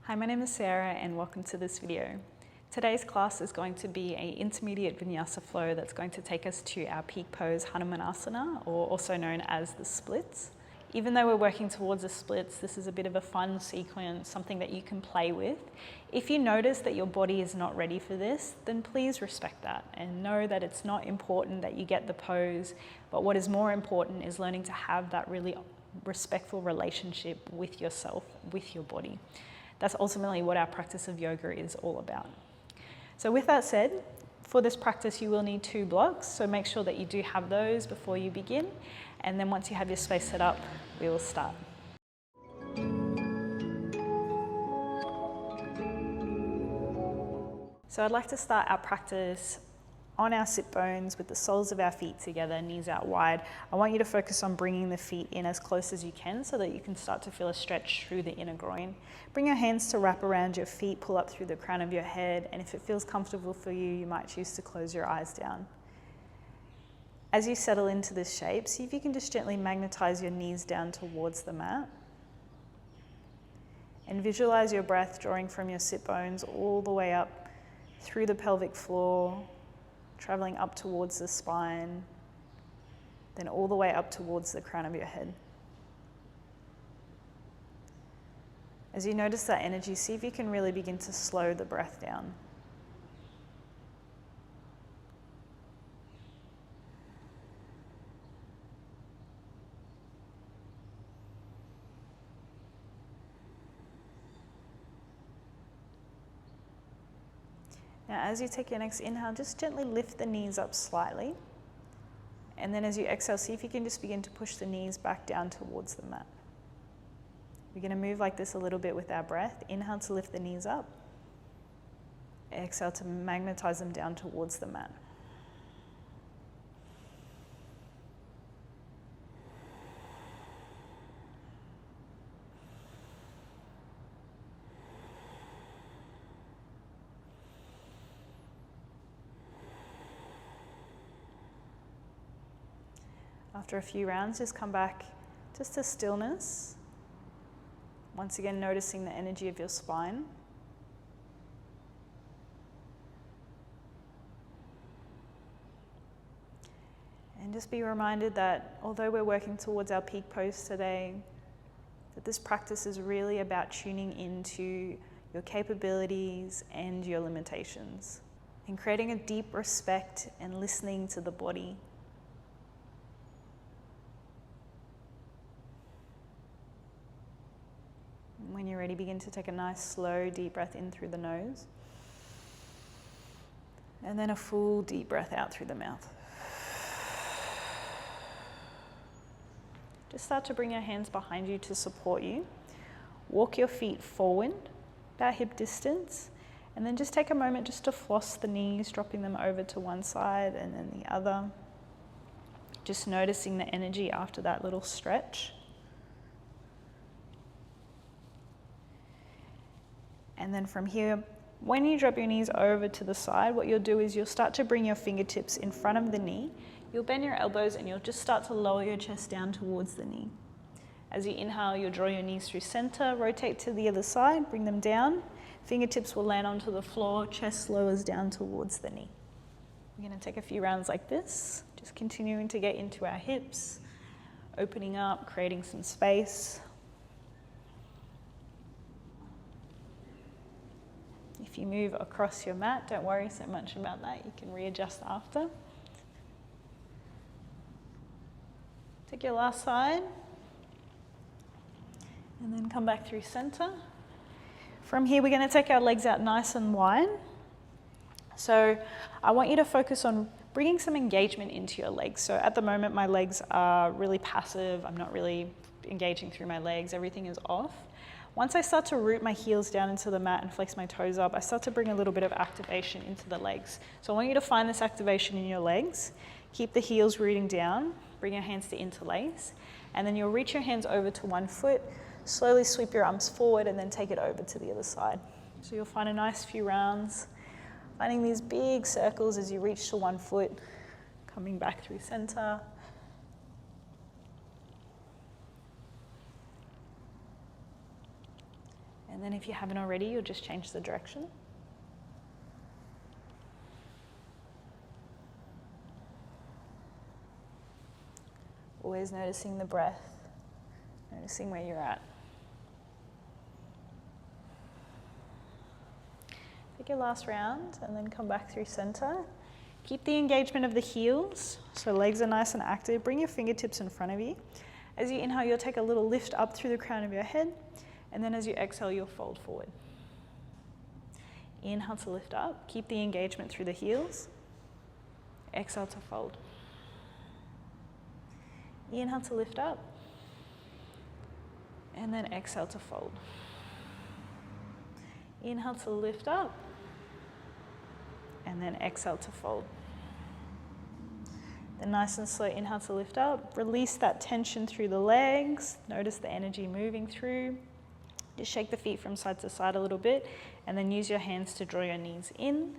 Hi, my name is Sarah and welcome to this video. Today's class is going to be an intermediate Vinyasa flow that's going to take us to our peak pose Hanumanasana, or also known as the splits. Even though we're working towards the splits, this is a bit of a fun sequence, something that you can play with. If you notice that your body is not ready for this, then please respect that and know that it's not important that you get the pose, but what is more important is learning to have that really respectful relationship with yourself, with your body. That's ultimately what our practice of yoga is all about. So with that said, for this practice you will need 2 blocks, so make sure that you do have those before you begin, and then once you have your space set up, we will start. So I'd like to start our practice on our sit bones with the soles of our feet together, knees out wide. I want you to focus on bringing the feet in as close as you can so that you can start to feel a stretch through the inner groin. Bring your hands to wrap around your feet, pull up through the crown of your head, and if it feels comfortable for you, you might choose to close your eyes down. As you settle into this shape, see if you can just gently magnetize your knees down towards the mat. And visualize your breath drawing from your sit bones all the way up through the pelvic floor, traveling up towards the spine, then all the way up towards the crown of your head. As you notice that energy, see if you can really begin to slow the breath down. Now, as you take your next inhale, just gently lift the knees up slightly. And then as you exhale, see if you can just begin to push the knees back down towards the mat. We're going to move like this a little bit with our breath. Inhale to lift the knees up. Exhale to magnetize them down towards the mat. After a few rounds, just come back just to stillness. Once again, noticing the energy of your spine. And just be reminded that although we're working towards our peak pose today, that this practice is really about tuning into your capabilities and your limitations, and creating a deep respect and listening to the body. When you're ready, begin to take a nice, slow, deep breath in through the nose. And then a full, deep breath out through the mouth. Just start to bring your hands behind you to support you. Walk your feet forward, about hip distance. And then just take a moment just to floss the knees, dropping them over to one side and then the other. Just noticing the energy after that little stretch. And then from here, when you drop your knees over to the side, what you'll do is you'll start to bring your fingertips in front of the knee. You'll bend your elbows and you'll just start to lower your chest down towards the knee. As you inhale, you'll draw your knees through center, rotate to the other side, bring them down. Fingertips will land onto the floor, chest lowers down towards the knee. We're going to take a few rounds like this, just continuing to get into our hips, opening up, creating some space. If you move across your mat, don't worry so much about that. You can readjust after. Take your last side. And then come back through center. From here, we're going to take our legs out nice and wide. So I want you to focus on bringing some engagement into your legs. So at the moment, my legs are really passive. I'm not really engaging through my legs. Everything is off. Once I start to root my heels down into the mat and flex my toes up, I start to bring a little bit of activation into the legs. So I want you to find this activation in your legs. Keep the heels rooting down, bring your hands to interlace, and then you'll reach your hands over to one foot, slowly sweep your arms forward and then take it over to the other side. So you'll find a nice few rounds, finding these big circles as you reach to one foot, coming back through center, And then if you haven't already, you'll just change the direction. Always noticing the breath, noticing where you're at. Take your last round and then come back through center. Keep the engagement of the heels, so legs are nice and active. Bring your fingertips in front of you. As you inhale, you'll take a little lift up through the crown of your head, and then as you exhale, you'll fold forward. Inhale to lift up. Keep the engagement through the heels. Exhale to fold. Inhale to lift up, and then exhale to fold. Inhale to lift up, and then exhale to fold. Then nice and slow, inhale to lift up. Release that tension through the legs. Notice the energy moving through. Just shake the feet from side to side a little bit, and then use your hands to draw your knees in.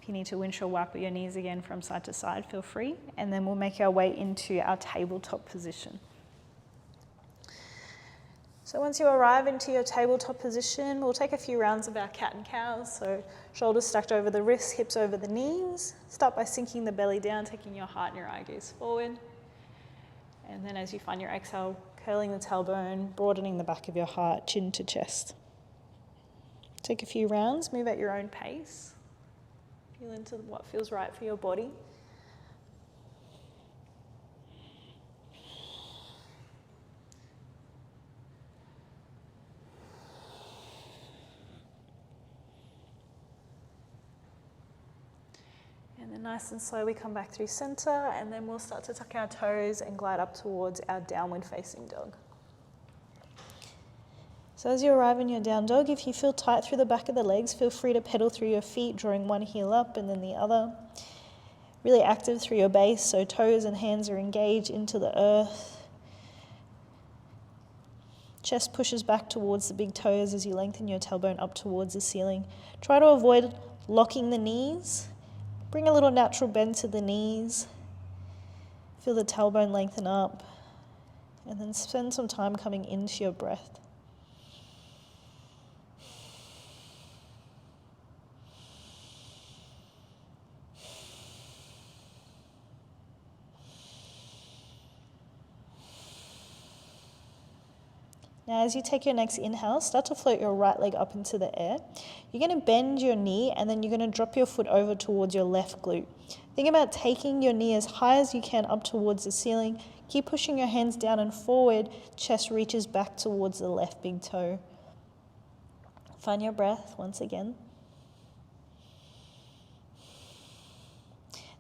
If you need to windshield wiper your knees again from side to side, feel free. And then we'll make our way into our tabletop position. So once you arrive into your tabletop position, we'll take a few rounds of our cat and cows. So shoulders stacked over the wrists, hips over the knees. Start by sinking the belly down, taking your heart and your eye gaze forward. And then as you find your exhale, curling the tailbone, broadening the back of your heart, chin to chest. Take a few rounds, move at your own pace. Feel into what feels right for your body. And then nice and slow, we come back through center, and then we'll start to tuck our toes and glide up towards our downward facing dog. So as you arrive in your down dog, if you feel tight through the back of the legs, feel free to pedal through your feet, drawing one heel up and then the other. Really active through your base, so toes and hands are engaged into the earth. Chest pushes back towards the big toes as you lengthen your tailbone up towards the ceiling. Try to avoid locking the knees. Bring a little natural bend to the knees. Feel the tailbone lengthen up. And then spend some time coming into your breath. Now as you take your next inhale, start to float your right leg up into the air. You're going to bend your knee and then you're going to drop your foot over towards your left glute. Think about taking your knee as high as you can up towards the ceiling. Keep pushing your hands down and forward. Chest reaches back towards the left big toe. Find your breath once again.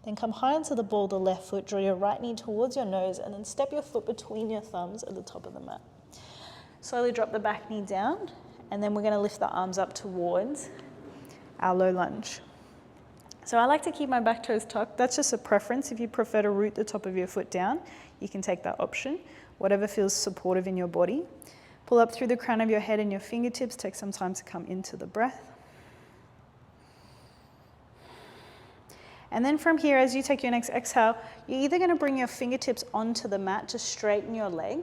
Then come high onto the ball of the left foot. Draw your right knee towards your nose and then step your foot between your thumbs at the top of the mat. Slowly drop the back knee down, and then we're going to lift the arms up towards our low lunge. So I like to keep my back toes tucked. That's just a preference. If you prefer to root the top of your foot down, you can take that option, whatever feels supportive in your body. Pull up through the crown of your head and your fingertips. Take some time to come into the breath. And then from here, as you take your next exhale, you're either going to bring your fingertips onto the mat to straighten your leg,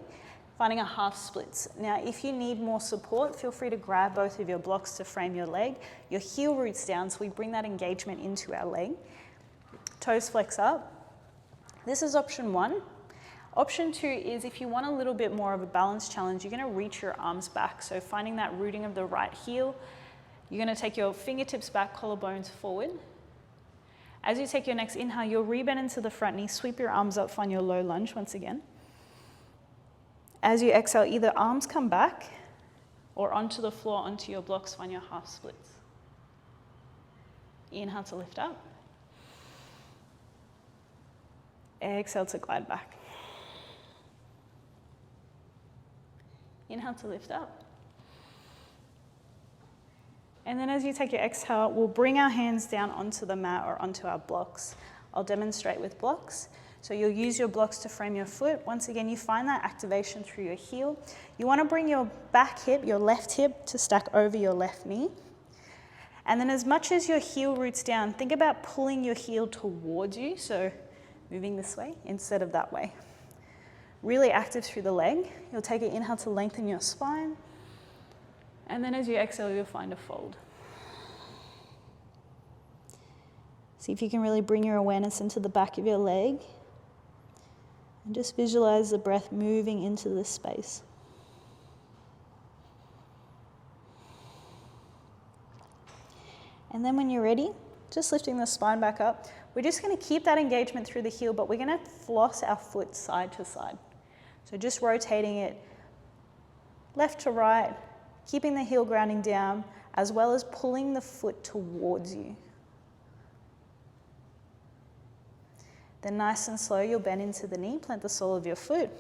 finding a half splits. Now, if you need more support, feel free to grab both of your blocks to frame your leg. Your heel roots down, so we bring that engagement into our leg. Toes flex up. This is option one. Option two is if you want a little bit more of a balance challenge, you're going to reach your arms back. So finding that rooting of the right heel, you're going to take your fingertips back, collarbones forward. As you take your next inhale, you'll rebend into the front knee, sweep your arms up, find your low lunge once again. As you exhale, either arms come back or onto the floor, onto your blocks, find your half splits. Inhale to lift up. Exhale to glide back. Inhale to lift up. And then as you take your exhale, we'll bring our hands down onto the mat or onto our blocks. I'll demonstrate with blocks. So you'll use your blocks to frame your foot. Once again, you find that activation through your heel. You want to bring your back hip, your left hip, to stack over your left knee. And then as much as your heel roots down, think about pulling your heel towards you, so moving this way instead of that way. Really active through the leg. You'll take an inhale to lengthen your spine. And then as you exhale, you'll find a fold. See if you can really bring your awareness into the back of your leg. And just visualize the breath moving into this space. And then when you're ready, just lifting the spine back up, we're just going to keep that engagement through the heel, but we're going to floss our foot side to side. So just rotating it left to right, keeping the heel grounding down, as well as pulling the foot towards you. Then nice and slow, you'll bend into the knee, plant the sole of your foot.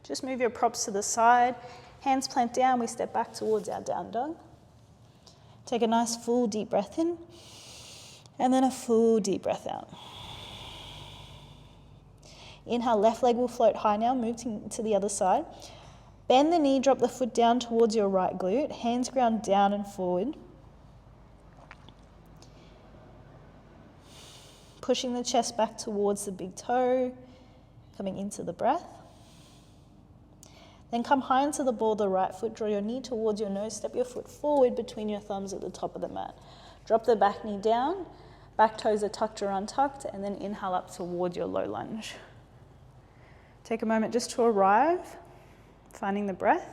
Just move your props to the side, hands plant down, we step back towards our down dog. Take a nice full deep breath in, and then a full deep breath out. Inhale, left leg will float high now, move to the other side. Bend the knee, drop the foot down towards your right glute, hands ground down and forward. Pushing the chest back towards the big toe, coming into the breath. Then come high into the ball of the right foot, draw your knee towards your nose, step your foot forward between your thumbs at the top of the mat. Drop the back knee down, back toes are tucked or untucked, and then inhale up towards your low lunge. Take a moment just to arrive, finding the breath.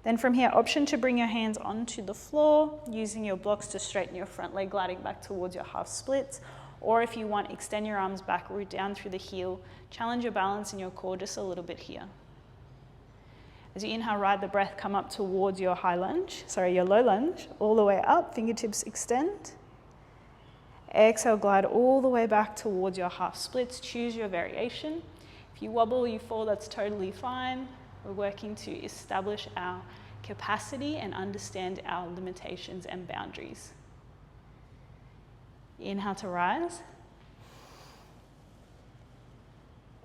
Then from here, option to bring your hands onto the floor, using your blocks to straighten your front leg, gliding back towards your half splits. Or if you want, extend your arms back, root down through the heel, challenge your balance in your core just a little bit here. As you inhale, ride the breath, come up towards your your low lunge, all the way up, fingertips extend. Exhale, glide all the way back towards your half splits, choose your variation. If you wobble, you fall, that's totally fine. We're working to establish our capacity and understand our limitations and boundaries. Inhale to rise.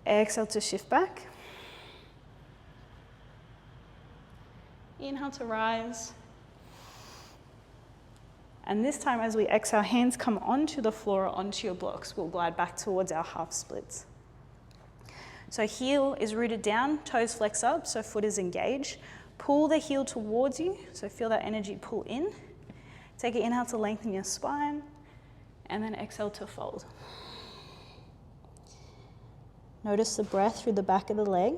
Exhale to shift back. Inhale to rise. And this time as we exhale, hands come onto the floor or onto your blocks. We'll glide back towards our half splits. So heel is rooted down, toes flex up, so foot is engaged. Pull the heel towards you, so feel that energy pull in. Take an inhale to lengthen your spine, and then exhale to fold. Notice the breath through the back of the leg.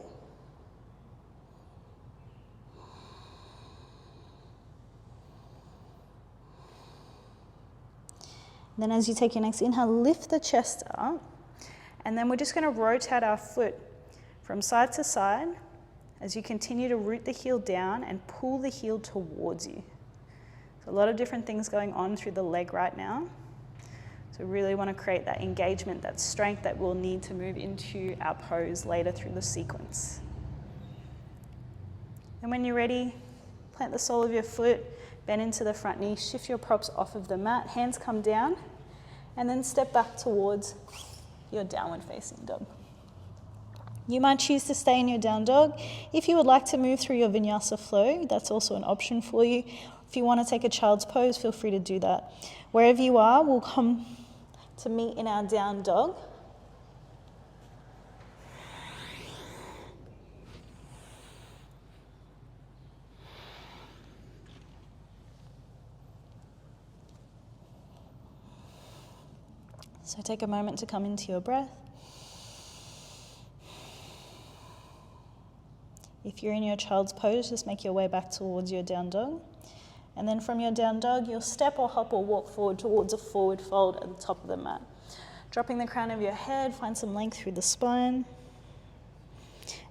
Then as you take your next inhale, lift the chest up. And then we're just going to rotate our foot from side to side as you continue to root the heel down and pull the heel towards you. So a lot of different things going on through the leg right now. So we really want to create that engagement, that strength that we'll need to move into our pose later through the sequence. And when you're ready, plant the sole of your foot, bend into the front knee, shift your props off of the mat, hands come down, and then step back towards your downward facing dog. You might choose to stay in your down dog. If you would like to move through your Vinyasa flow, that's also an option for you. If you want to take a child's pose, feel free to do that. Wherever you are, we'll come to meet in our down dog. So take a moment to come into your breath. If you're in your child's pose, just make your way back towards your down dog. And then from your down dog, you'll step or hop or walk forward towards a forward fold at the top of the mat. Dropping the crown of your head, find some length through the spine.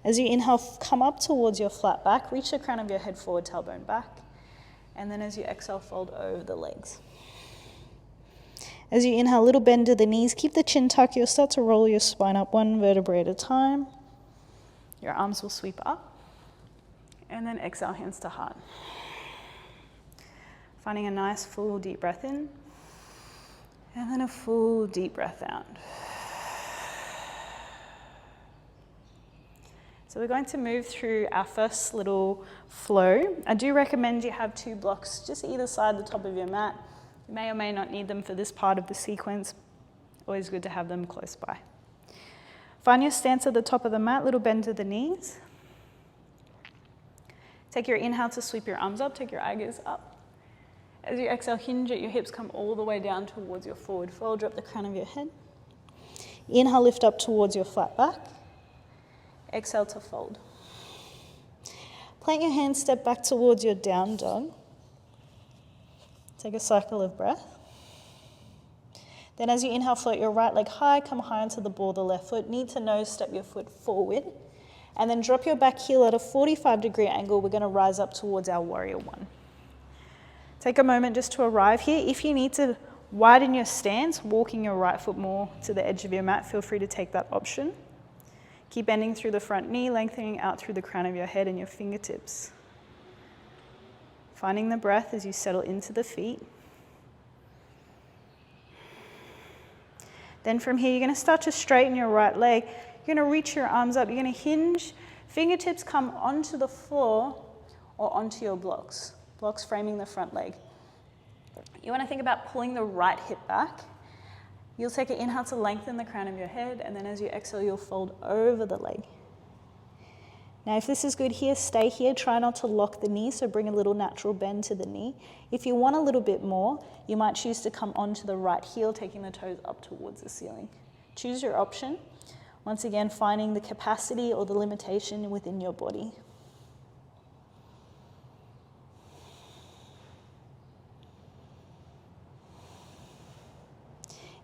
As you inhale, come up towards your flat back, reach the crown of your head forward, tailbone back. And then as you exhale, fold over the legs. As you inhale, little bend to the knees, keep the chin tucked. You'll start to roll your spine up one vertebrae at a time. Your arms will sweep up. And then exhale, hands to heart. Finding a nice full deep breath in. And then a full deep breath out. So we're going to move through our first little flow. I do recommend you have 2 blocks just either side the top of your mat. You may or may not need them for this part of the sequence. Always good to have them close by. Find your stance at the top of the mat, little bend to the knees. Take your inhale to sweep your arms up, take your eye gaze up. As you exhale, hinge at your hips, come all the way down towards your forward fold, drop the crown of your head. Inhale, lift up towards your flat back. Exhale to fold. Plant your hands, step back towards your down dog. Take a cycle of breath. Then as you inhale, float your right leg high, come high onto the ball of the left foot. Knee to nose, step your foot forward. And then drop your back heel at a 45-degree angle. We're going to rise up towards our warrior one. Take a moment just to arrive here. If you need to widen your stance, walking your right foot more to the edge of your mat, feel free to take that option. Keep bending through the front knee, lengthening out through the crown of your head and your fingertips. Finding the breath as you settle into the feet. Then from here, you're going to start to straighten your right leg. You're going to reach your arms up. You're going to hinge. Fingertips come onto the floor or onto your blocks. Blocks framing the front leg. You want to think about pulling the right hip back. You'll take an inhale to lengthen the crown of your head, and then as you exhale, you'll fold over the leg. Now, if this is good here, stay here. Try not to lock the knee, so bring a little natural bend to the knee. If you want a little bit more, you might choose to come onto the right heel, taking the toes up towards the ceiling. Choose your option. Once again, finding the capacity or the limitation within your body.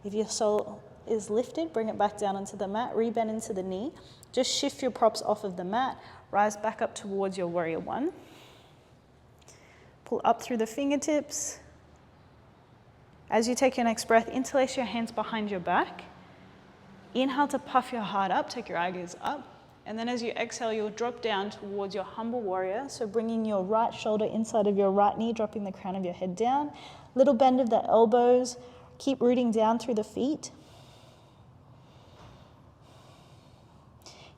If your sole is lifted, bring it back down onto the mat, rebend into the knee. Just shift your props off of the mat, rise back up towards your warrior one. Pull up through the fingertips. As you take your next breath, interlace your hands behind your back. Inhale to puff your heart up, take your eye gaze up. And then as you exhale, you'll drop down towards your humble warrior. So bringing your right shoulder inside of your right knee, dropping the crown of your head down. Little bend of the elbows. Keep rooting down through the feet.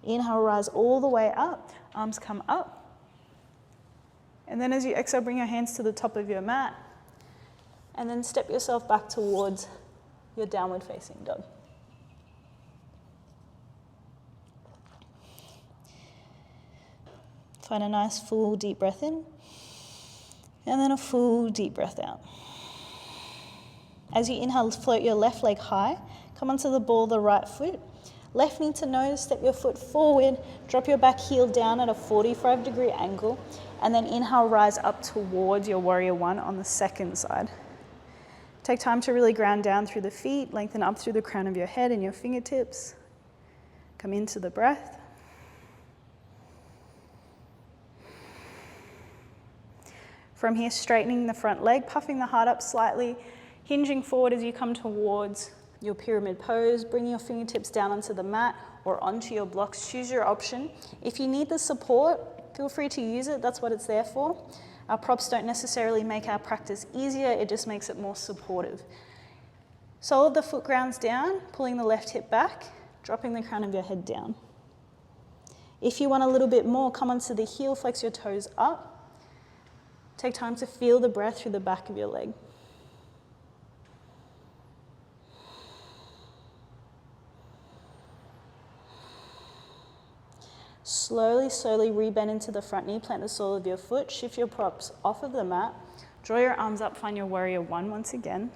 Inhale, rise all the way up. Arms come up. And then as you exhale, bring your hands to the top of your mat. And then step yourself back towards your downward facing dog. Find a nice full deep breath in. And then a full deep breath out. As you inhale, float your left leg high. Come onto the ball of the right foot. Left knee to nose, step your foot forward. Drop your back heel down at a 45-degree angle. And then inhale, rise up towards your warrior one on the second side. Take time to really ground down through the feet. Lengthen up through the crown of your head and your fingertips. Come into the breath. From here, straightening the front leg, puffing the heart up slightly. Hinging forward as you come towards your pyramid pose, bring your fingertips down onto the mat or onto your blocks. Choose your option. If you need the support, feel free to use it. That's what it's there for. Our props don't necessarily make our practice easier. It just makes it more supportive. Sole of the foot grounds down, pulling the left hip back, dropping the crown of your head down. If you want a little bit more, come onto the heel, flex your toes up. Take time to feel the breath through the back of your leg. Slowly, slowly rebend into the front knee, plant the sole of your foot, shift your props off of the mat, draw your arms up, find your warrior one once again.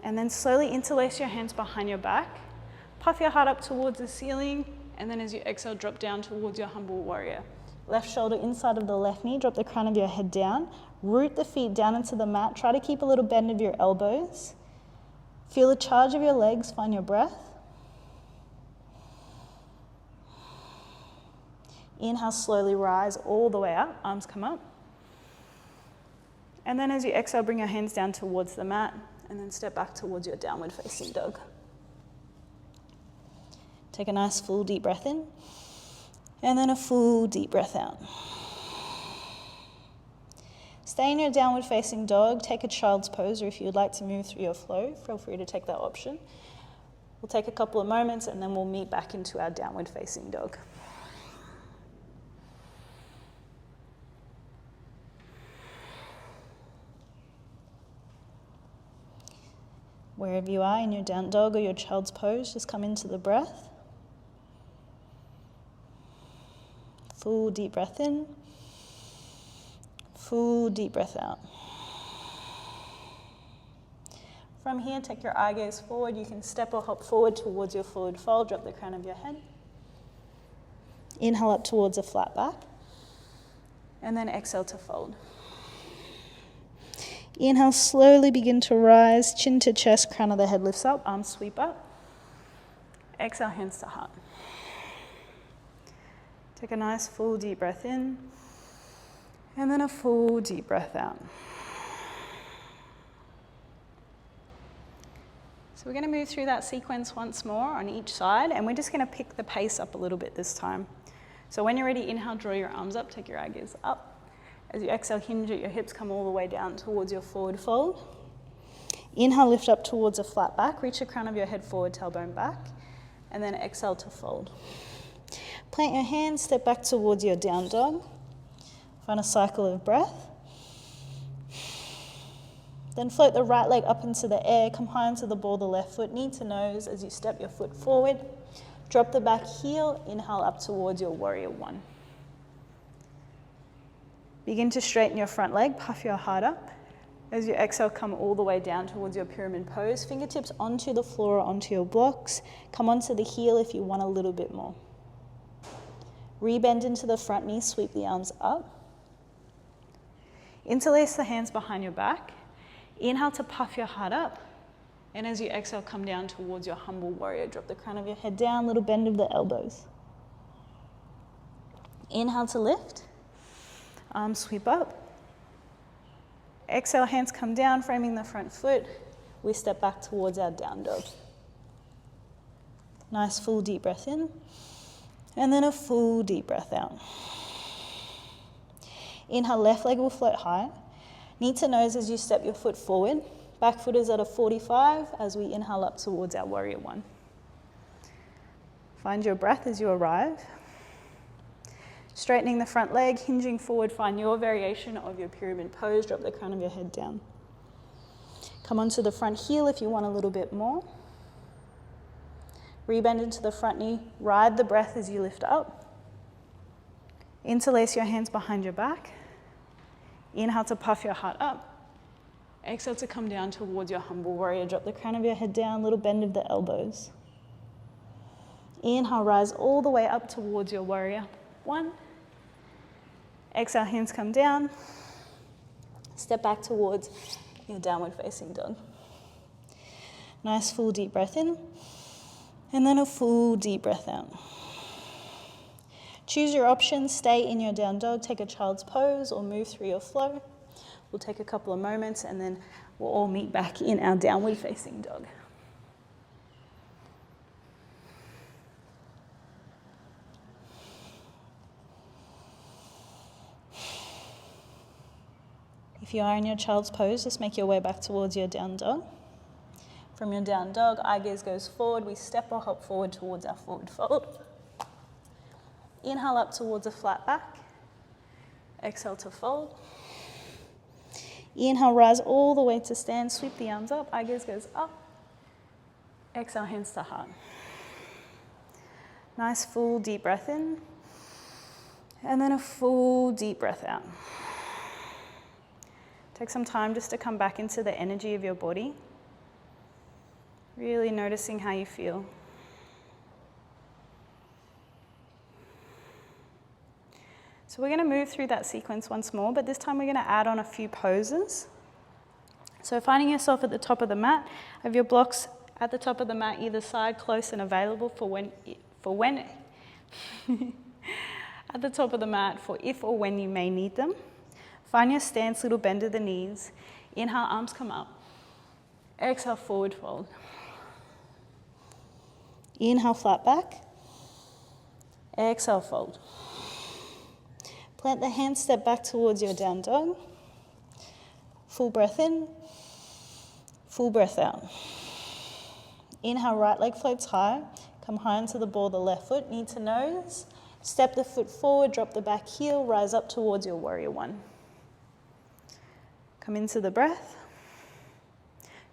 And then slowly interlace your hands behind your back, puff your heart up towards the ceiling, and then as you exhale, drop down towards your humble warrior. Left shoulder inside of the left knee, drop the crown of your head down, root the feet down into the mat, try to keep a little bend of your elbows. Feel the charge of your legs, find your breath. Inhale, slowly rise all the way up, arms come up. And then as you exhale, bring your hands down towards the mat and then step back towards your downward facing dog. Take a nice full deep breath in and then a full deep breath out. Stay in your downward facing dog, take a child's pose, or if you'd like to move through your flow, feel free to take that option. We'll take a couple of moments and then we'll meet back into our downward facing dog. Wherever you are in your down dog or your child's pose, just come into the breath. Full deep breath in. Full deep breath out. From here, take your eye gaze forward. You can step or hop forward towards your forward fold. Drop the crown of your head. Inhale up towards a flat back. And then exhale to fold. Inhale, slowly begin to rise. Chin to chest, crown of the head lifts up. Arms sweep up. Exhale, hands to heart. Take a nice full deep breath in. And then a full deep breath out. So we're going to move through that sequence once more on each side, and we're just going to pick the pace up a little bit this time. So when you're ready, inhale, draw your arms up, take your eye gaze up. As you exhale, hinge at your hips, come all the way down towards your forward fold. Inhale, lift up towards a flat back, reach the crown of your head forward, tailbone back, and then exhale to fold. Plant your hands, step back towards your down dog. Find a cycle of breath. Then float the right leg up into the air, come high into the ball of the left foot, knee to nose as you step your foot forward. Drop the back heel, inhale up towards your warrior one. Begin to straighten your front leg, puff your heart up. As you exhale, come all the way down towards your pyramid pose. Fingertips onto the floor or onto your blocks. Come onto the heel if you want a little bit more. Rebend into the front knee, sweep the arms up. Interlace the hands behind your back. Inhale to puff your heart up. And as you exhale, come down towards your humble warrior. Drop the crown of your head down, little bend of the elbows. Inhale to lift. Arms sweep up. Exhale, hands come down, framing the front foot. We step back towards our down dog. Nice full deep breath in. And then a full deep breath out. Inhale, left leg will float high. Knee to nose as you step your foot forward. Back foot is at a 45 as we inhale up towards our warrior one. Find your breath as you arrive. Straightening the front leg, hinging forward, find your variation of your pyramid pose. Drop the crown of your head down. Come onto the front heel if you want a little bit more. Rebend into the front knee. Ride the breath as you lift up. Interlace your hands behind your back. Inhale to puff your heart up. Exhale to come down towards your humble warrior. Drop the crown of your head down, little bend of the elbows. Inhale, rise all the way up towards your warrior one. Exhale, hands come down. Step back towards your downward facing dog. Nice full deep breath in. And then a full deep breath out. Choose your options, stay in your down dog, take a child's pose or move through your flow. We'll take a couple of moments and then we'll all meet back in our downward facing dog. If you are in your child's pose, just make your way back towards your down dog. From your down dog, eye gaze goes forward. We step or hop forward towards our forward fold. Inhale up towards a flat back. Exhale to fold. Inhale, rise all the way to stand. Sweep the arms up. Eye gaze goes up. Exhale, hands to heart. Nice full deep breath in. And then a full deep breath out. Take some time just to come back into the energy of your body. Really noticing how you feel. So we're going to move through that sequence once more, but this time we're going to add on a few poses. So finding yourself at the top of the mat, have your blocks at the top of the mat either side, close and available for when at the top of the mat for if or when you may need them. Find your stance, little bend of the knees. Inhale, arms come up. Exhale, forward fold. Inhale, flat back. Exhale, fold. Plant the hands, step back towards your down dog. Full breath in, full breath out. Inhale, right leg floats high. Come high into the ball of the left foot, knee to nose. Step the foot forward, drop the back heel, rise up towards your warrior one. Come into the breath.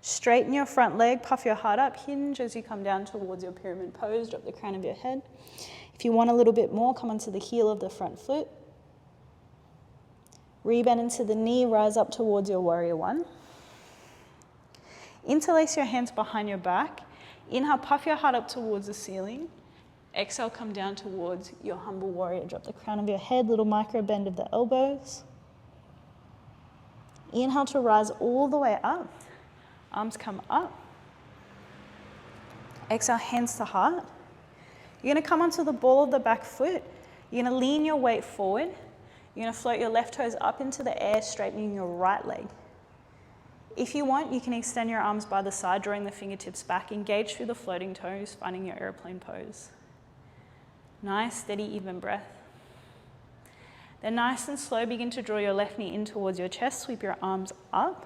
Straighten your front leg, puff your heart up, hinge as you come down towards your pyramid pose, drop the crown of your head. If you want a little bit more, come onto the heel of the front foot. Rebend into the knee, rise up towards your warrior one. Interlace your hands behind your back. Inhale, puff your heart up towards the ceiling. Exhale, come down towards your humble warrior. Drop the crown of your head, little micro bend of the elbows. Inhale to rise all the way up. Arms come up. Exhale, hands to heart. You're going to come onto the ball of the back foot. You're going to lean your weight forward. You're going to float your left toes up into the air, straightening your right leg. If you want, you can extend your arms by the side, drawing the fingertips back. Engage through the floating toes, finding your airplane pose. Nice, steady, even breath. Then nice and slow, begin to draw your left knee in towards your chest. Sweep your arms up.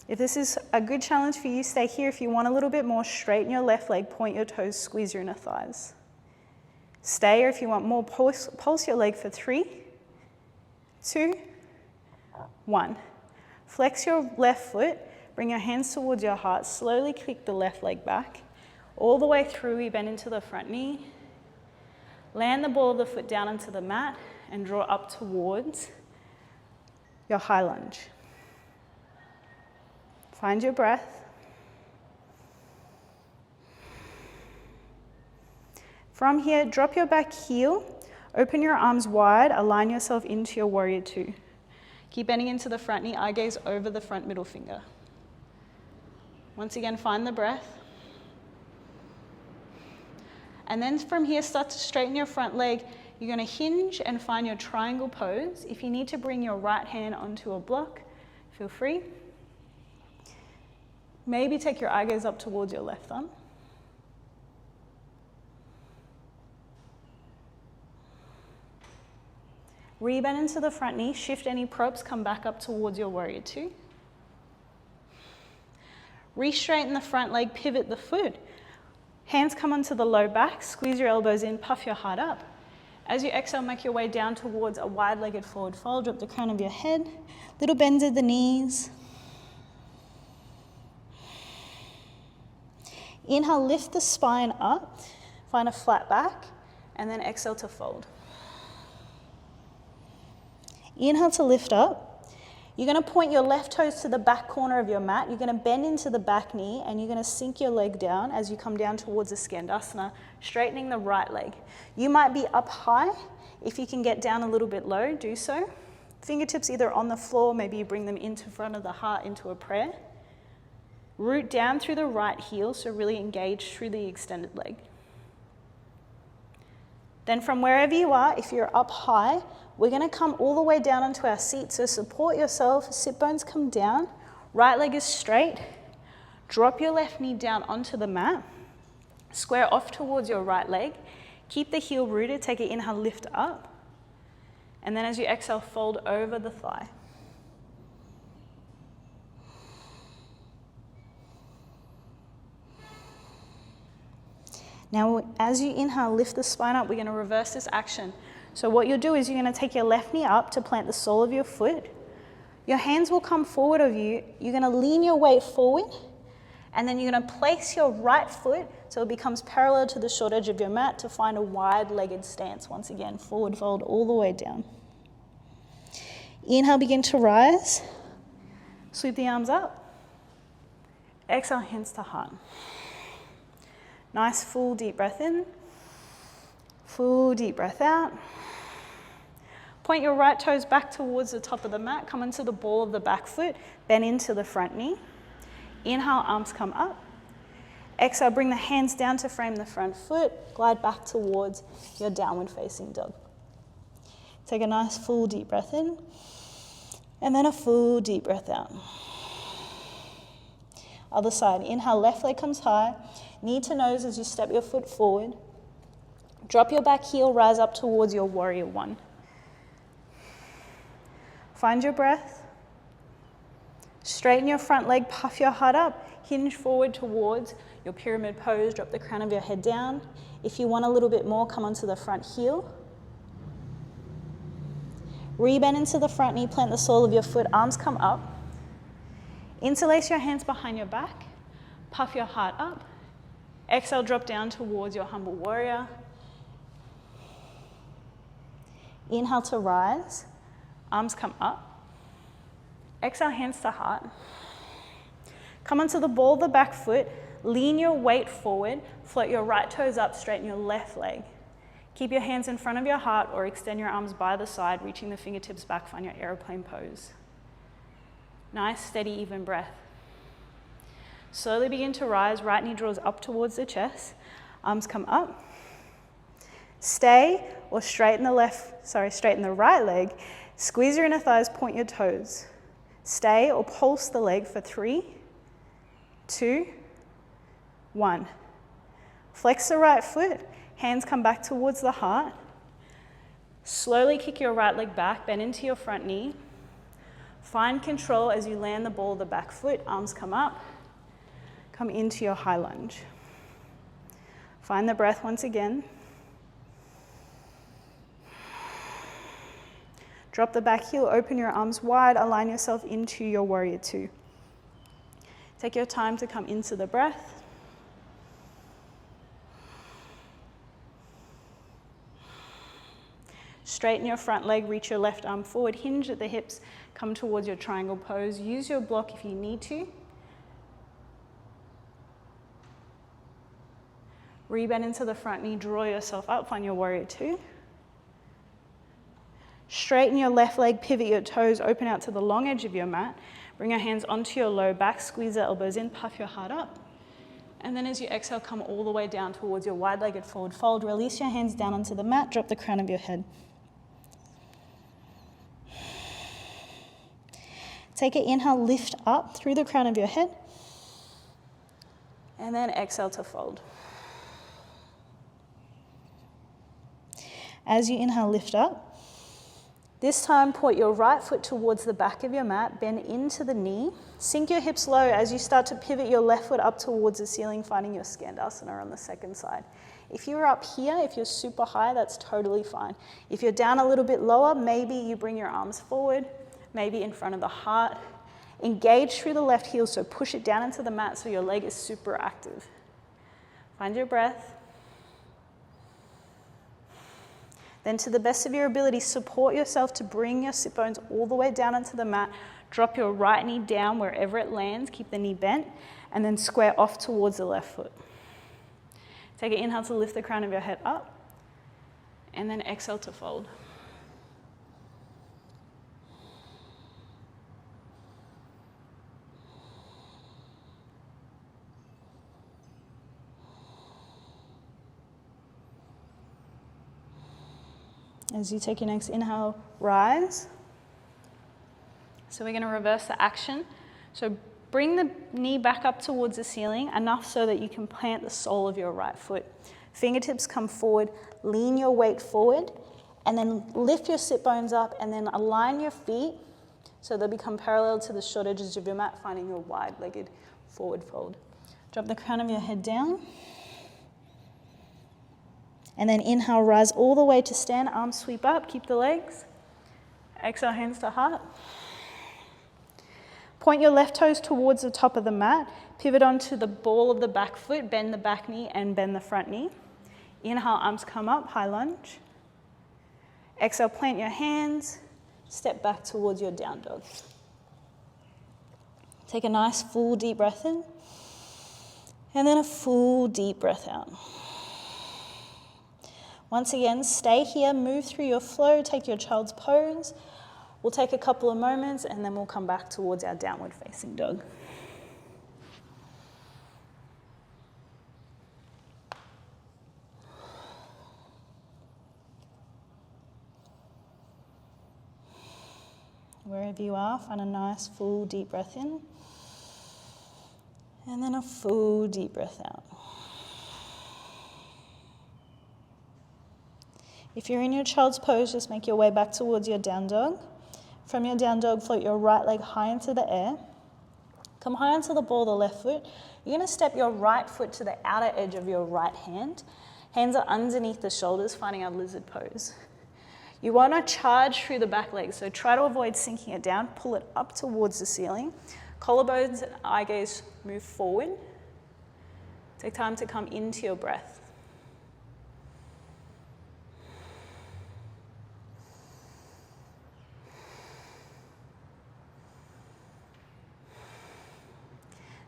If this is a good challenge for you, stay here. If you want a little bit more, straighten your left leg, point your toes, squeeze your inner thighs. Stay, or if you want more, pulse your leg for 3, 2, 1. Flex your left foot, bring your hands towards your heart, slowly kick the left leg back. All the way through, we bend into the front knee. Land the ball of the foot down onto the mat and draw up towards your high lunge. Find your breath. From here, drop your back heel, open your arms wide, align yourself into your warrior two. Keep bending into the front knee, eye gaze over the front middle finger. Once again, find the breath. And then from here, start to straighten your front leg. You're going to hinge and find your triangle pose. If you need to bring your right hand onto a block, feel free. Maybe take your eye gaze up towards your left thumb. Rebend into the front knee, shift any props, come back up towards your warrior two. Re-straighten the front leg, pivot the foot. Hands come onto the low back, squeeze your elbows in, puff your heart up. As you exhale, make your way down towards a wide-legged forward fold, drop the crown of your head, little bends of the knees. Inhale, lift the spine up, find a flat back, and then exhale to fold. Inhale to lift up. You're going to point your left toes to the back corner of your mat. You're going to bend into the back knee, and you're going to sink your leg down as you come down towards a Skandasana, straightening the right leg. You might be up high. If you can get down a little bit low, do so. Fingertips either on the floor, maybe you bring them into front of the heart into a prayer. Root down through the right heel, so really engage through the extended leg. Then from wherever you are, if you're up high, we're going to come all the way down onto our seat. So support yourself, sit bones come down, right leg is straight. Drop your left knee down onto the mat. Square off towards your right leg. Keep the heel rooted, take an inhale, lift up. And then as you exhale, fold over the thigh. Now, as you inhale, lift the spine up. We're going to reverse this action. So what you'll do is you're going to take your left knee up to plant the sole of your foot. Your hands will come forward of you. You're going to lean your weight forward, and then you're going to place your right foot so it becomes parallel to the short edge of your mat to find a wide-legged stance. Once again, forward fold all the way down. Inhale, begin to rise. Sweep the arms up. Exhale, hands to heart. Nice full deep breath in, full deep breath out. Point your right toes back towards the top of the mat, come into the ball of the back foot, bend into the front knee. Inhale, arms come up. Exhale, bring the hands down to frame the front foot, glide back towards your downward facing dog. Take a nice full deep breath in, and then a full deep breath out. Other side, inhale, left leg comes high. Knee to nose as you step your foot forward. Drop your back heel, rise up towards your warrior one. Find your breath. Straighten your front leg, puff your heart up. Hinge forward towards your pyramid pose. Drop the crown of your head down. If you want a little bit more, come onto the front heel. Rebend into the front knee, plant the sole of your foot, arms come up. Interlace your hands behind your back, puff your heart up. Exhale, drop down towards your humble warrior. Inhale to rise, arms come up. Exhale, hands to heart. Come onto the ball of the back foot, lean your weight forward, float your right toes up, straighten your left leg. Keep your hands in front of your heart or extend your arms by the side, reaching the fingertips back, find your aeroplane pose. Nice, steady, even breath. Slowly begin to rise, right knee draws up towards the chest, arms come up. Stay or straighten the right leg, squeeze your inner thighs, point your toes. Stay or pulse the leg for 3, 2, 1. Flex the right foot, hands come back towards the heart. Slowly kick your right leg back, bend into your front knee. Find control as you land the ball of the back foot, arms come up. Come into your high lunge. Find the breath once again. Drop the back heel, open your arms wide, align yourself into your warrior two. Take your time to come into the breath. Straighten your front leg, reach your left arm forward, hinge at the hips, come towards your triangle pose. Use your block if you need to. Rebend into the front knee, draw yourself up, find your warrior two. Straighten your left leg, pivot your toes, open out to the long edge of your mat. Bring your hands onto your low back, squeeze the elbows in, puff your heart up. And then as you exhale, come all the way down towards your wide-legged forward fold. Release your hands down onto the mat, drop the crown of your head. Take an inhale, lift up through the crown of your head. And then exhale to fold. As you inhale, lift up. This time, point your right foot towards the back of your mat, bend into the knee. Sink your hips low as you start to pivot your left foot up towards the ceiling, finding your Skandasana on the second side. If you're up here, if you're super high, that's totally fine. If you're down a little bit lower, maybe you bring your arms forward, maybe in front of the heart. Engage through the left heel, so push it down into the mat so your leg is super active. Find your breath. Then to the best of your ability, support yourself to bring your sit bones all the way down into the mat. Drop your right knee down wherever it lands, keep the knee bent, and then square off towards the left foot. Take an inhale to lift the crown of your head up, and then exhale to fold. As you take your next inhale, rise. So we're going to reverse the action. So bring the knee back up towards the ceiling, enough so that you can plant the sole of your right foot. Fingertips come forward, lean your weight forward, and then lift your sit bones up, and then align your feet so they'll become parallel to the short edges of your mat, finding your wide-legged forward fold. Drop the crown of your head down. And then inhale, rise all the way to stand, arms sweep up, keep the legs. Exhale, hands to heart. Point your left toes towards the top of the mat, pivot onto the ball of the back foot, bend the back knee and bend the front knee. Inhale, arms come up, high lunge. Exhale, plant your hands, step back towards your down dog. Take a nice full deep breath in, and then a full deep breath out. Once again, stay here, move through your flow, take your child's pose. We'll take a couple of moments and then we'll come back towards our downward facing dog. Wherever you are, find a nice full deep breath in and then a full deep breath out. If you're in your child's pose, just make your way back towards your down dog. From your down dog, float your right leg high into the air. Come high onto the ball of the left foot. You're going to step your right foot to the outer edge of your right hand. Hands are underneath the shoulders, finding our lizard pose. You want to charge through the back leg, so try to avoid sinking it down. Pull it up towards the ceiling. Collarbones and eye gaze move forward. Take time to come into your breath.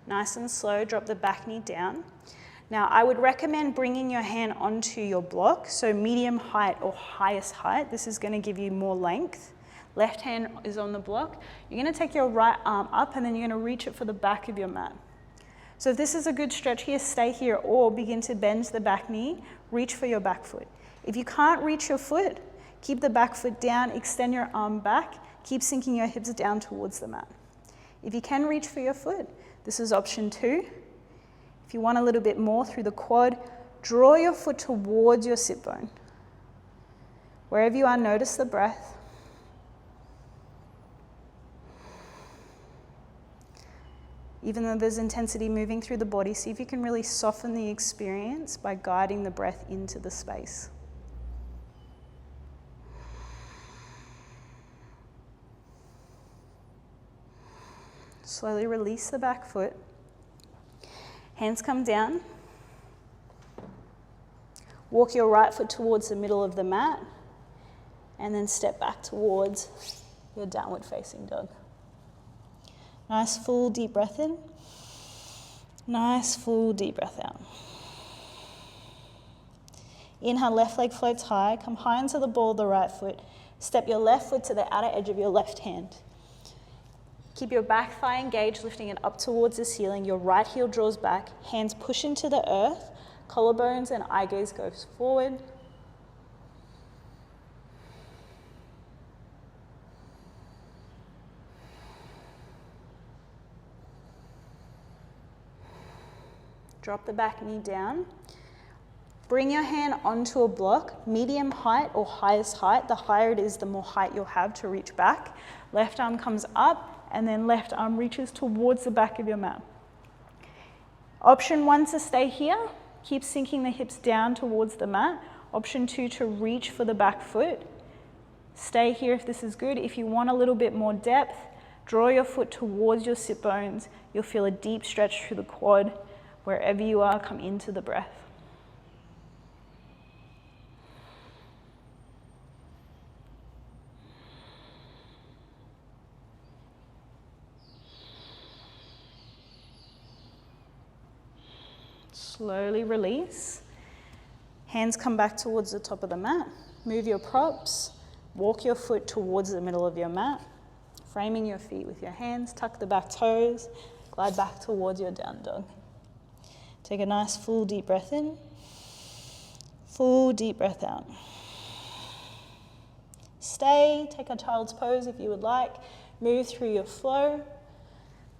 Nice and slow, drop the back knee down. Now, I would recommend bringing your hand onto your block, so medium height or highest height. This is going to give you more length. Left hand is on the block. You're going to take your right arm up and then you're going to reach it for the back of your mat. So if this is a good stretch here, stay here or begin to bend the back knee, reach for your back foot. If you can't reach your foot, keep the back foot down, extend your arm back, keep sinking your hips down towards the mat. If you can reach for your foot, this is option 2. If you want a little bit more through the quad, draw your foot towards your sit bone. Wherever you are, notice the breath. Even though there's intensity moving through the body, see if you can really soften the experience by guiding the breath into the space. Slowly release the back foot. Hands come down. Walk your right foot towards the middle of the mat and then step back towards your downward facing dog. Nice full deep breath in. Nice full deep breath out. Inhale, left leg floats high. Come high into the ball of the right foot. Step your left foot to the outer edge of your left hand. Keep your back thigh engaged, lifting it up towards the ceiling. Your right heel draws back. Hands push into the earth. Collarbones and eye gaze goes forward. Drop the back knee down. Bring your hand onto a block, medium height or highest height. The higher it is, the more height you'll have to reach back. Left arm comes up and then left arm reaches towards the back of your mat. Option 1 to stay here. Keep sinking the hips down towards the mat. Option 2 to reach for the back foot. Stay here if this is good. If you want a little bit more depth, draw your foot towards your sit bones. You'll feel a deep stretch through the quad. Wherever you are, come into the breath. Slowly release. Hands come back towards the top of the mat. Move your props. Walk your foot towards the middle of your mat. Framing your feet with your hands. Tuck the back toes. Glide back towards your down dog. Take a nice full deep breath in. Full deep breath out. Stay. Take a child's pose if you would like. Move through your flow.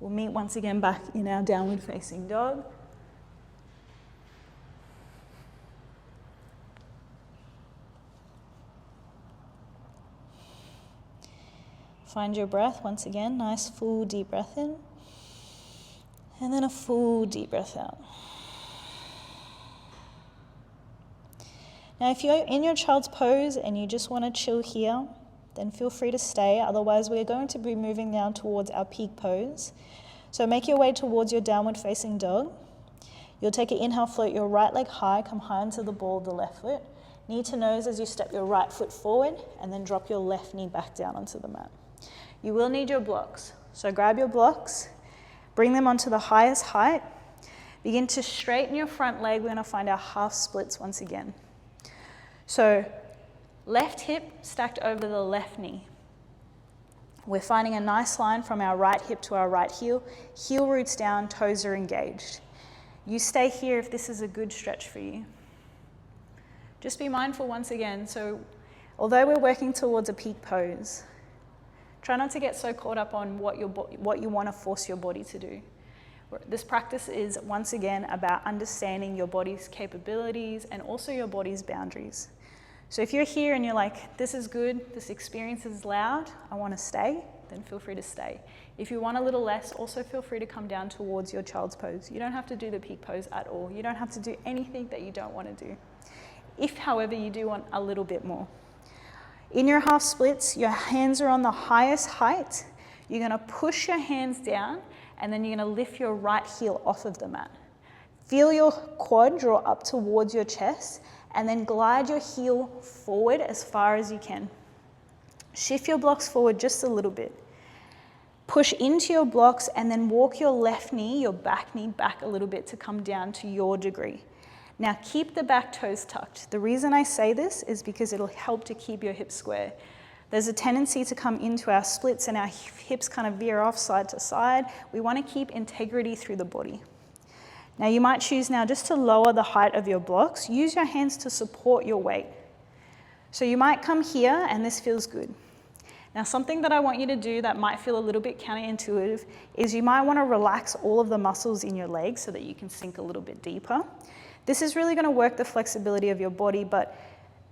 We'll meet once again back in our downward facing dog. Find your breath once again. Nice full deep breath in. And then a full deep breath out. Now if you're in your child's pose and you just want to chill here, then feel free to stay. Otherwise we're going to be moving now towards our peak pose. So make your way towards your downward facing dog. You'll take an inhale, float your right leg high, come high into the ball of the left foot. Knee to nose as you step your right foot forward and then drop your left knee back down onto the mat. You will need your blocks. So grab your blocks, bring them onto the highest height. Begin to straighten your front leg. We're going to find our half splits once again. So left hip stacked over the left knee. We're finding a nice line from our right hip to our right heel. Heel roots down, toes are engaged. You stay here if this is a good stretch for you. Just be mindful once again. So although we're working towards a peak pose, try not to get so caught up on what you want to force your body to do. This practice is once again about understanding your body's capabilities and also your body's boundaries. So if you're here and you're like, this is good, this experience is loud, I want to stay, then feel free to stay. If you want a little less, also feel free to come down towards your child's pose. You don't have to do the peak pose at all. You don't have to do anything that you don't want to do. If, however, you do want a little bit more. In your half splits, your hands are on the highest height. You're going to push your hands down and then you're going to lift your right heel off of the mat. Feel your quad draw up towards your chest, and then glide your heel forward as far as you can. Shift your blocks forward just a little bit. Push into your blocks and then walk your left knee, your back knee, back a little bit to come down to your degree. Now keep the back toes tucked. The reason I say this is because it'll help to keep your hips square. There's a tendency to come into our splits and our hips kind of veer off side to side. We want to keep integrity through the body. Now you might choose now just to lower the height of your blocks. Use your hands to support your weight. So you might come here and this feels good. Now something that I want you to do that might feel a little bit counterintuitive is you might want to relax all of the muscles in your legs so that you can sink a little bit deeper. This is really going to work the flexibility of your body, but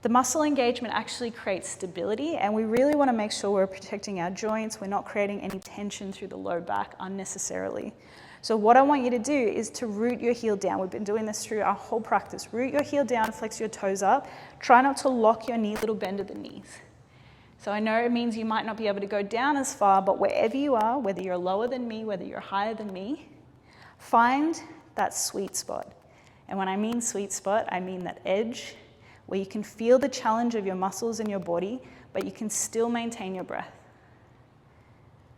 the muscle engagement actually creates stability, and we really want to make sure we're protecting our joints, we're not creating any tension through the low back unnecessarily. So what I want you to do is to root your heel down. We've been doing this through our whole practice. Root your heel down, flex your toes up. Try not to lock your knee, little bend of the knees. So I know it means you might not be able to go down as far, but wherever you are, whether you're lower than me, whether you're higher than me, find that sweet spot. And when I mean sweet spot, I mean that edge where you can feel the challenge of your muscles in your body, but you can still maintain your breath.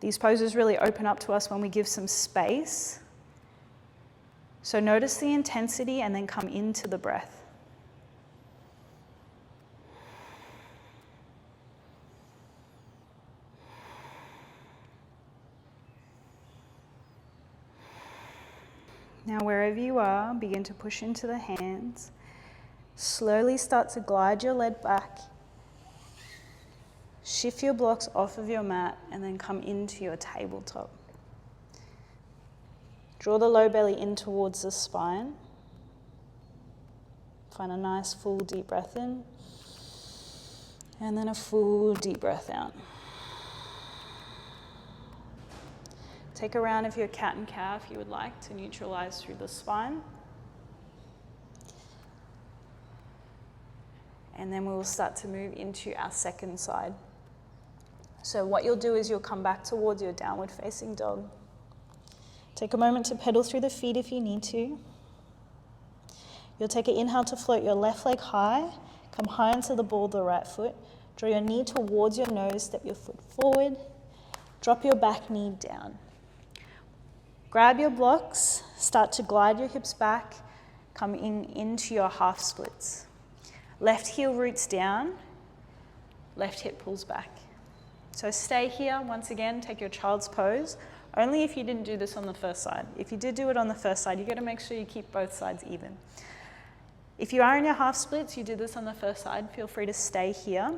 These poses really open up to us when we give some space. So notice the intensity and then come into the breath. Now wherever you are, begin to push into the hands. Slowly start to glide your leg back. Shift your blocks off of your mat and then come into your tabletop. Draw the low belly in towards the spine. Find a nice full deep breath in. And then a full deep breath out. Take a round of your cat and cow if you would like to neutralize through the spine. And then we will start to move into our second side. So what you'll do is you'll come back towards your downward facing dog. Take a moment to pedal through the feet if you need to. You'll take an inhale to float your left leg high, come high onto the ball of the right foot, draw your knee towards your nose, step your foot forward, drop your back knee down. Grab your blocks, start to glide your hips back, come into your half splits. Left heel roots down, left hip pulls back. So stay here, once again, take your child's pose, only if you didn't do this on the first side. If you did do it on the first side, you got to make sure you keep both sides even. If you are in your half splits, you did this on the first side, feel free to stay here.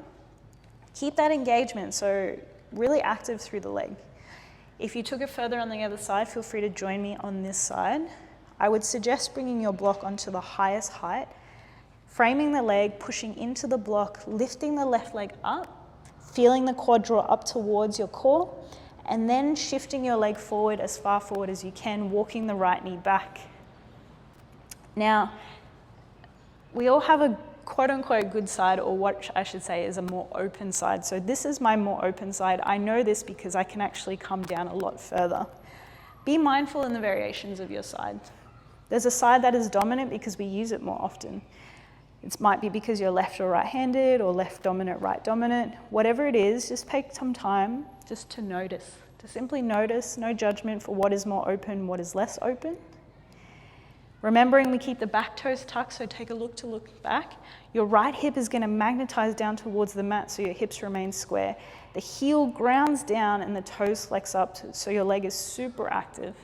Keep that engagement, so really active through the leg. If you took it further on the other side, feel free to join me on this side. I would suggest bringing your block onto the highest height, framing the leg, pushing into the block, lifting the left leg up, feeling the quad draw up towards your core, and then shifting your leg forward as far forward as you can, walking the right knee back. Now, we all have a quote-unquote good side, or what I should say is a more open side. So this is my more open side. I know this because I can actually come down a lot further. Be mindful in the variations of your side. There's a side that is dominant because we use it more often. It might be because you're left or right-handed, or left dominant, right dominant. Whatever it is, just take some time just to notice, to simply notice, no judgment for what is more open, what is less open. Remembering we keep the back toes tucked, so take a look to look back. Your right hip is going to magnetize down towards the mat so your hips remain square. The heel grounds down and the toes flex up so your leg is super active.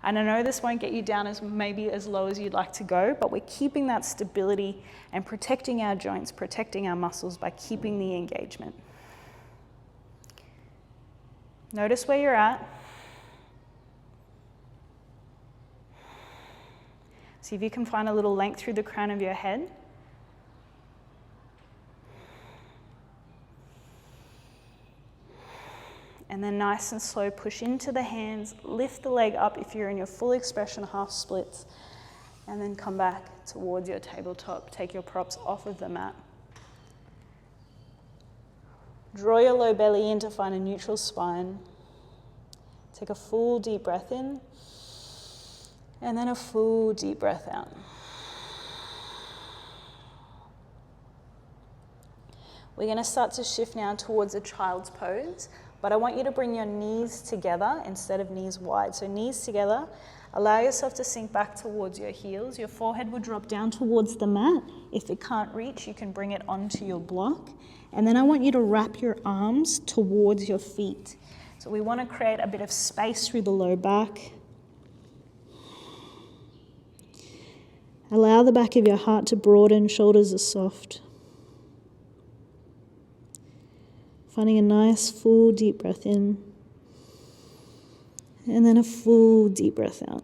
And I know this won't get you down maybe as low as you'd like to go, but we're keeping that stability and protecting our joints, protecting our muscles by keeping the engagement. Notice where you're at. See if you can find a little length through the crown of your head. And then nice and slow, push into the hands, lift the leg up if you're in your full expression half splits, and then come back towards your tabletop. Take your props off of the mat. Draw your low belly in to find a neutral spine. Take a full deep breath in, and then a full deep breath out. We're going to start to shift now towards a child's pose, but I want you to bring your knees together instead of knees wide. So knees together, allow yourself to sink back towards your heels. Your forehead will drop down towards the mat. If it can't reach, you can bring it onto your block. And then I want you to wrap your arms towards your feet. So we want to create a bit of space through the low back. Allow the back of your heart to broaden, shoulders are soft. Finding a nice full deep breath in, and then a full deep breath out.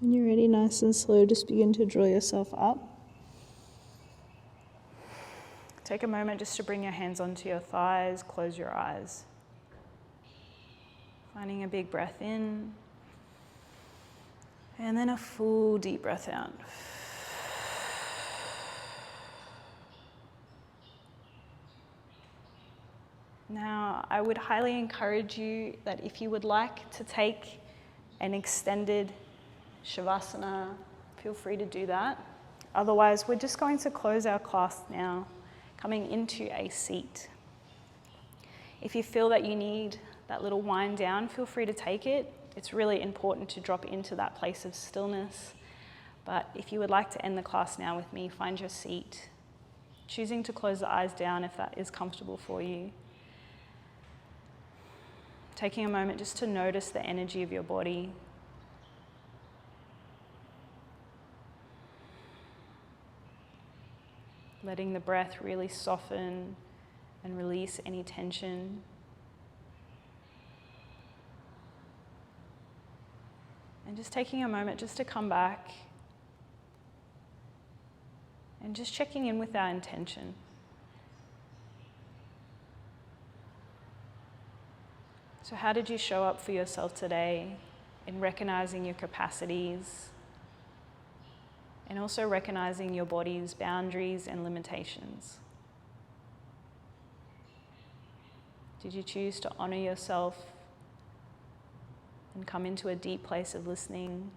When you're ready, nice and slow, just begin to draw yourself up. Take a moment just to bring your hands onto your thighs, close your eyes. Finding a big breath in, and then a full deep breath out. Now, I would highly encourage you that if you would like to take an extended Shavasana, feel free to do that. Otherwise, we're just going to close our class now, coming into a seat. If you feel that you need that little wind down, feel free to take it. It's really important to drop into that place of stillness. But if you would like to end the class now with me, find your seat. Choosing to close the eyes down if that is comfortable for you. Taking a moment just to notice the energy of your body. Letting the breath really soften and release any tension. And just taking a moment just to come back and just checking in with our intention. So how did you show up for yourself today in recognizing your capacities and also recognizing your body's boundaries and limitations? Did you choose to honor yourself and come into a deep place of listening?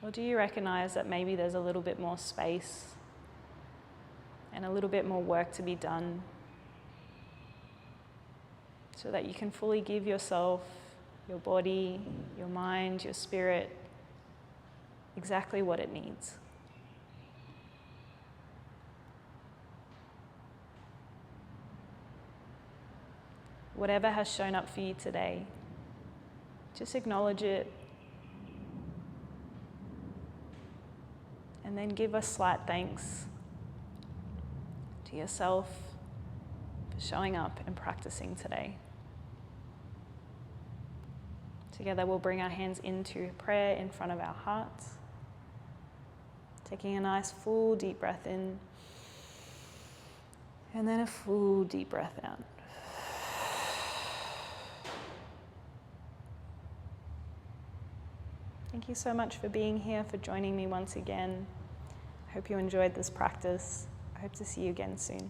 Or do you recognize that maybe there's a little bit more space and a little bit more work to be done so that you can fully give yourself, your body, your mind, your spirit, exactly what it needs? Whatever has shown up for you today, just acknowledge it and then give a slight thanks to yourself for showing up and practicing today. Together we'll bring our hands into prayer in front of our hearts. Taking a nice full deep breath in, and then a full deep breath out. Thank you so much for being here, for joining me once again. I hope you enjoyed this practice. I hope to see you again soon.